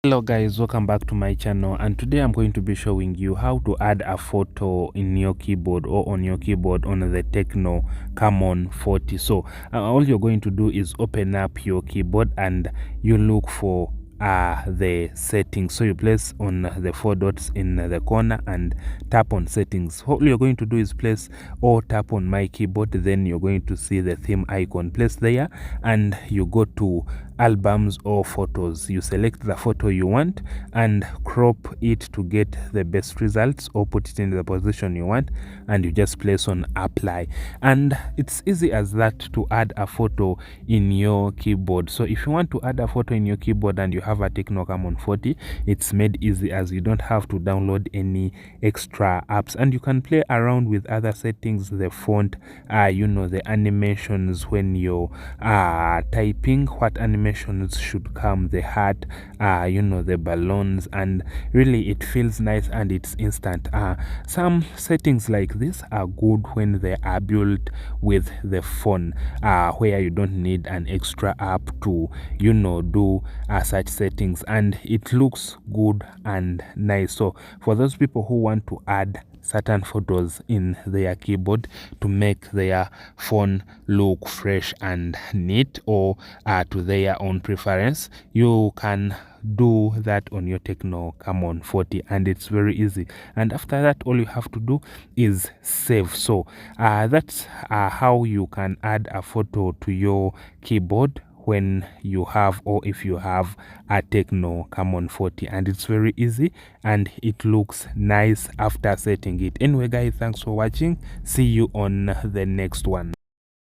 Hello guys, welcome back to my channel, and today I'm going to be showing you how to add a photo in your keyboard or on your keyboard on the Tecno Camon 40. So all you're going to do is open up your keyboard and you look for the settings. So you place on the four dots in the corner and tap on settings. All you're going to do is place or tap on my keyboard, then you're going to see the theme icon. Place there and you go to albums or photos. You select the photo you want and crop it to get the best results, or put it in the position you want, and you just place on apply. And it's easy as that to add a photo in your keyboard. So if you want to add a photo in your keyboard and you have a Tecno Camon 40, it's made easy, as you don't have to download any extra apps, and you can play around with other settings, the font, the animations when you're typing, what animations should come, the heart, the balloons, and really it feels nice and it's instant. Some settings like this are good when they are built with the phone, where you don't need an extra app to do such settings, and it looks good and nice. So for those people who want to add certain photos in their keyboard to make their phone look fresh and neat, or to their own preference, you can do that on your Tecno Camon 40, and it's very easy. And after that, all you have to do is save. So that's how you can add a photo to your keyboard when you have, or if you have, a Tecno Camon 40, and it's very easy and it looks nice after setting it. Anyway guys, thanks for watching. See you on the next one.